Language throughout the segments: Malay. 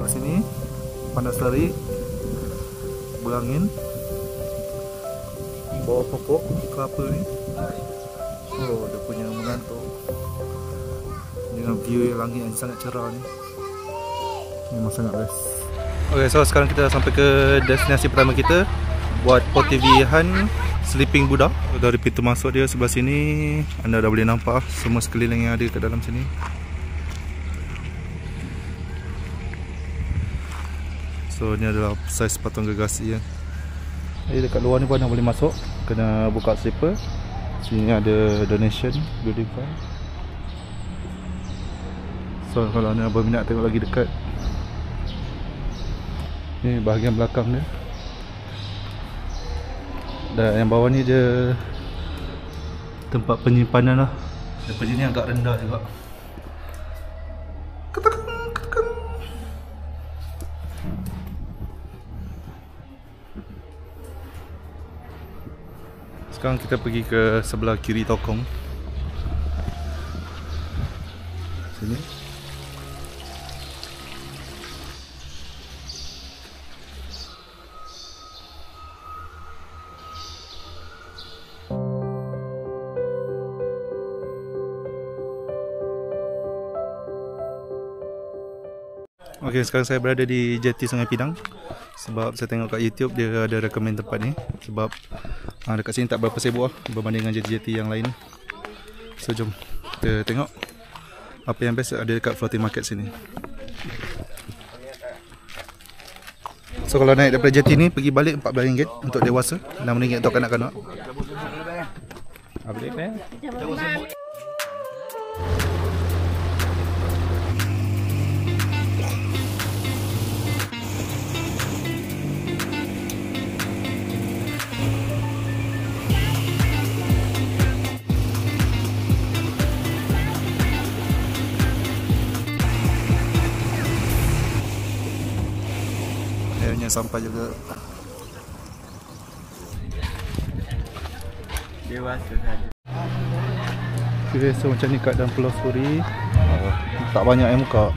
kat sini, panas terik, berangin, bawah pokok kelapa ni. Oh, dia punya mengantuk dengan view langit yang sangat cerah ni. Memang sangat best. Okay, so sekarang kita dah sampai ke destinasi pertama kita, buat Potivihan Sleeping Buddha. Dari pintu masuk dia sebelah sini, anda dah boleh nampak semua sekeliling yang ada kat dalam sini. So ni adalah saiz patung gergasi ya. Jadi dekat luar ni pun anda boleh masuk, kena buka slipper. Sini ada donation building fund. So kalau anda berminat tengok lagi dekat, ni bahagian belakang dia. Dan yang bawah ni dia tempat penyimpanan lah. Daripada ni agak rendah juga. Sekarang kita pergi ke sebelah kiri tokong. Sini. Okay, sekarang saya berada di jeti Sungai Pinang. Sebab saya tengok kat YouTube dia ada recommend tempat ni. Sebab dekat sini tak berapa sibuk lah berbanding dengan jeti-jeti yang lain. So jom kita tengok apa yang best ada dekat floating market sini. So kalau naik daripada jeti ni pergi balik RM14 untuk dewasa, RM6 untuk kanak-kanak. Apa dia? Airnya sampai juga. Dewasa saja. Okay, so macam ni kat dalam Pulau Suri. Tak banyak yang muka.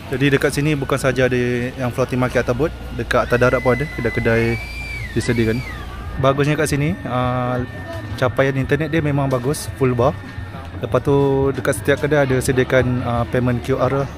Jadi dekat sini bukan saja ada yang floating market atas bot, dekat atas darat pun ada kedai-kedai disediakan. Bagusnya kat sini, capaian internet dia memang bagus, full bar. Lepas tu dekat setiap kedai ada sediakan payment QR lah.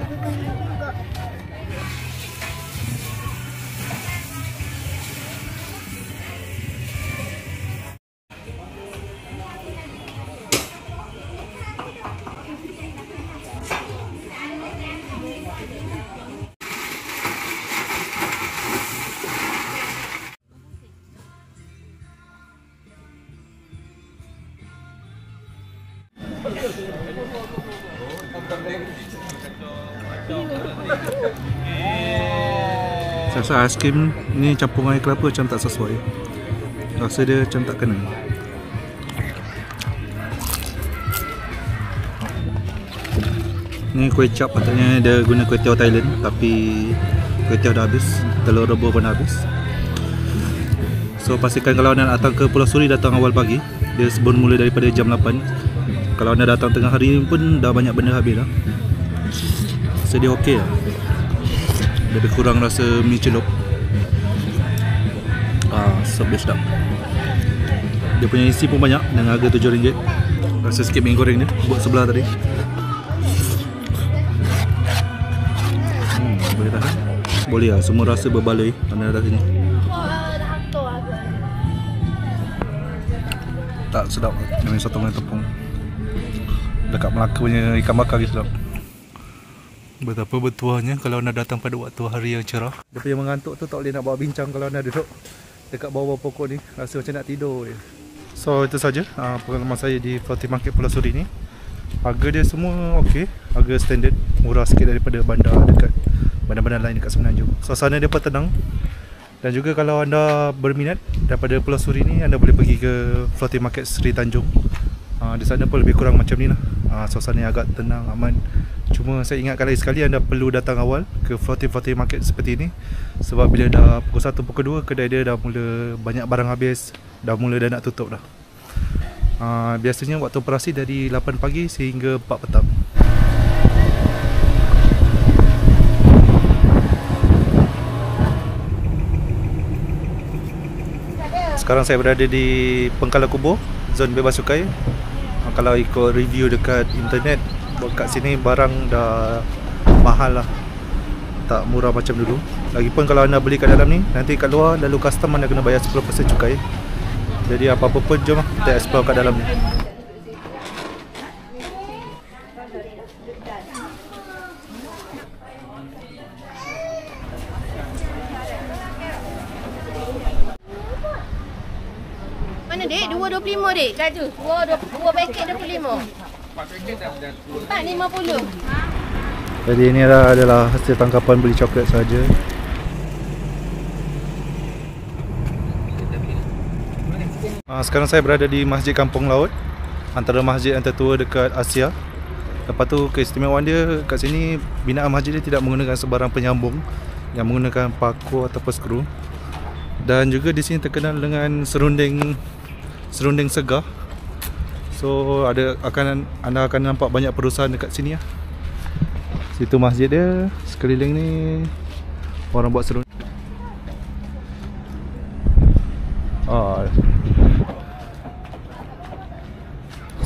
Saya rasa aiskrim ni campur air kelapa macam tak sesuai. Rasa dia macam tak kena. Ni kuih cap, patutnya dia guna kuih tiaw Thailand, tapi kuih tiaw dah habis, telur rebus pun dah habis. So pastikan kalau anda datang ke Pulau Suri, datang awal pagi. Dia bermula daripada jam 8. Kalau anda datang tengah hari pun dah banyak benda habis dah. So dia okey lah. Lebih kurang rasa mi celup. Sop dia sedap. Dia punya isi pun banyak dengan harga RM7. Rasa sikit mi goreng dia buat sebelah tadi. Boleh tahan? Boleh lah, semua rasa berbaloi anda datang sini. Tak sedap dengan sotong dengan tepung. Dekat Melaka punya ikan bakar lagi sedap. Betapa bertuahnya kalau anda datang pada waktu hari yang cerah. Dia punya mengantuk tu tak boleh nak bawa bincang kalau anda duduk dekat bawah pokok ni. Rasa macam nak tidur je. So itu saja pengalaman saya di floating market Pulau Suri ni. Harga dia semua okey, harga standard, murah sikit daripada bandar dekat bandar-bandar lain dekat Semenanjung. Suasana dia pun tenang. Dan juga kalau anda berminat daripada Pulau Suri ni, anda boleh pergi ke floating market Sri Tanjung. Di sana pun lebih kurang macam ni lah. Suasana yang agak tenang, aman. Cuma saya ingatkan lagi sekali, anda perlu datang awal ke floating market seperti ini. Sebab bila dah pukul 1, pukul 2, kedai dia dah mula banyak barang habis. Dah mula dah nak tutup dah. Biasanya waktu operasi dari 8 pagi sehingga 4 petang. Sekarang saya berada di Pengkala Kubur, zon bebas cukai. Kalau ikut review dekat internet, kat sini barang dah mahal lah, tak murah macam dulu. Lagipun kalau anda beli kat dalam ni, nanti kat luar lalu custom anda kena bayar 10% cukai. Jadi apa-apa pun, jom kita explore kat dalam ni. Mana dek? 2.25 dek. Dah tu. 2 paket 25. 4 50. Jadi ini adalah hasil tangkapan beli coklat saja. Sekarang saya berada di Masjid Kampung Laut, antara masjid yang tertua dekat Asia. Lepas tu keistimewaan dia kat sini, binaan masjid dia tidak menggunakan sebarang penyambung yang menggunakan paku ataupun skru. Dan juga di sini terkenal dengan serunding segar. So anda akan nampak banyak perusahaan dekat sini lah. Situ masjid dia, sekeliling ni orang buat serunding.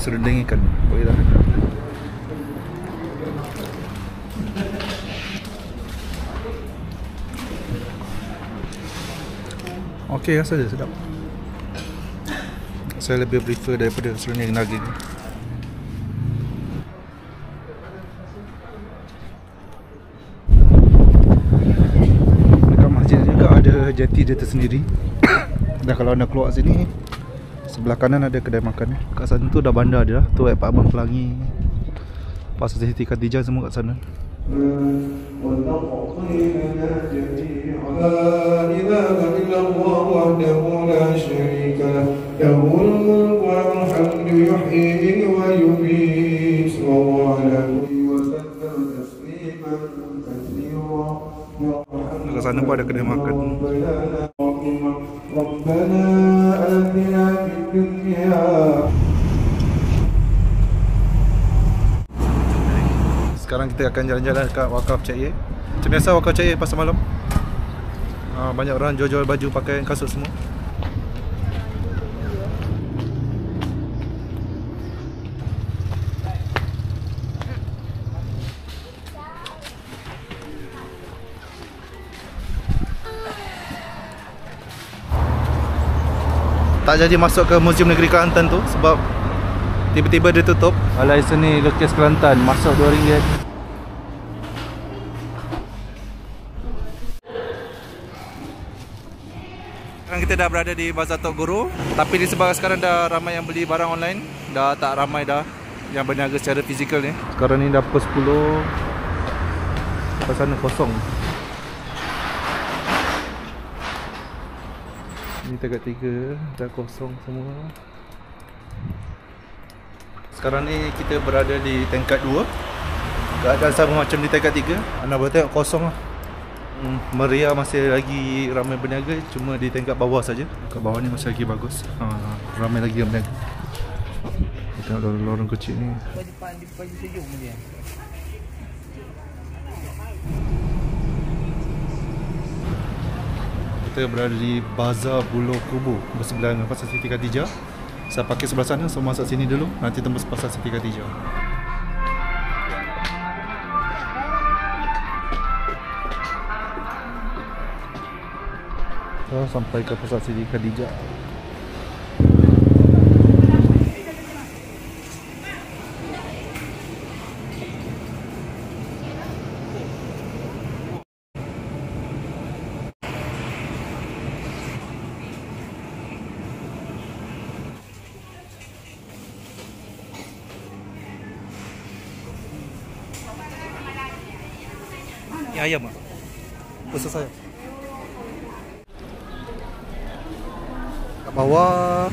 Serunding ikan, boleh dah. Okey, rasa dia sedap. Saya lebih prefer daripada serunding daging. Dekat masjid juga ada jati dia tersendiri. Dan kalau anda keluar sini, sebelah kanan ada kedai makan. Kat sana tu dah bandar dia lah. Tu Pak Abang Pelangi, Pasar Siti Khadijah, semua kat sana. Kat sana pun ada kedai makan. Sekarang kita akan jalan-jalan dekat Wakaf Cik Ye. Macam biasa Wakaf Cik Ye pasar malam. Banyak orang jual-jual baju, pakaian, kasut semua. Tak jadi masuk ke Museum Negeri Kelantan tu sebab tiba-tiba dia tutup. Alai seni lukis Kelantan, masuk RM2. Sekarang kita dah berada di Bazar Tok Guru, tapi disebabkan sekarang dah ramai yang beli barang online, dah tak ramai dah yang berniaga secara fizikal ni. Sekarang ni dah pukul 10, kat sana kosong. Ni tingkat 3 dah kosong semua. Sekarang ni kita berada di tingkat 2. Keadaan sama macam di tingkat 3. Anda boleh tengok kosong lah. Meriah masih lagi ramai berniaga, cuma di tingkat bawah saja. Kat bawah ni masih lagi bagus. Ramai lagi yang berniaga. Kita tengok lorong kecil ni. Baju sejuk dia. Kita berada di Bazar Buloh Kubu, bersebelahan dengan Pasar Siti Khadijah. Saya pakai sebelah sana, so masuk sini dulu, nanti tembus Pasar Siti Khadijah. So, sampai ke Pasar Siti Khadijah. Ini ayam tak? Besar saya. Kat bawah,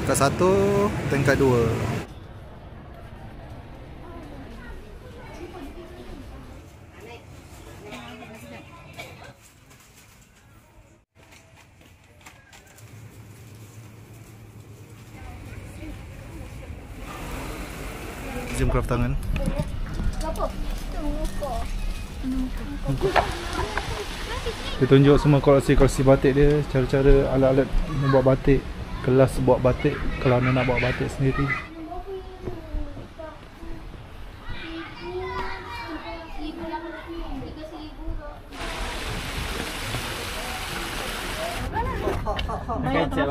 tingkat 1, tingkat 2. Jom craft tangan. Apa? Itu mengukur. Dia tunjuk semua koleksi batik dia, cara-cara alat-alat membuat batik, kelas buat batik kalau anda nak buat batik sendiri.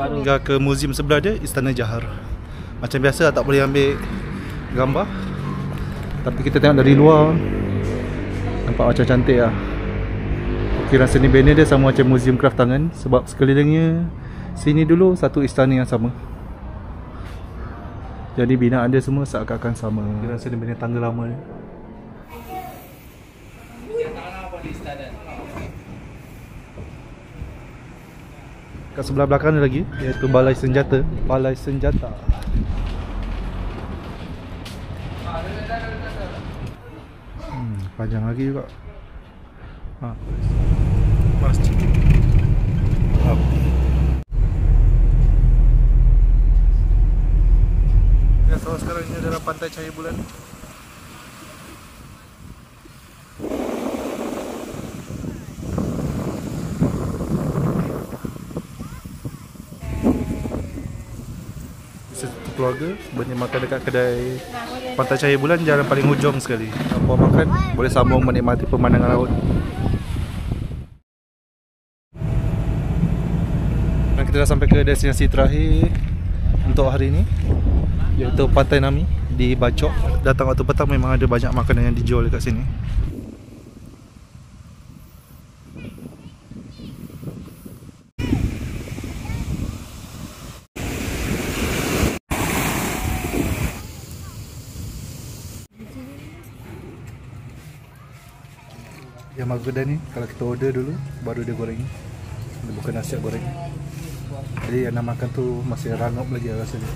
Hingga ke muzium sebelah dia, Istana Jahar. Macam biasa tak boleh ambil gambar, tapi kita tengok dari luar nampak macam cantik lah. Ukiran seni bina dia sama macam muzium kraft tangan, sebab sekelilingnya sini dulu satu istana yang sama. Jadi binaan dia semua seakan-akan sama. Ukiran seni bina tangga lama dia. Kat sebelah belakang ni lagi, iaitu Balai Senjata. Balai Senjata. Panjang lagi juga. Masjid. Ya, so sekarang ini adalah Pantai Cahaya Bulan. Satu keluarga berniaga makan dekat kedai Pantai Cahaya Bulan, jalan paling hujung sekali. Apa makan, boleh sambung menikmati pemandangan laut. Dan kita dah sampai ke destinasi terakhir untuk hari ini, iaitu Pantai Nami di Bachok. Datang waktu petang memang ada banyak makanan yang dijual dekat sini. Yang Magedan ni kalau kita order dulu baru dia goreng. Dia bukan nasi goreng. Jadi yang nak makan tu masih rangup lagi rasanya.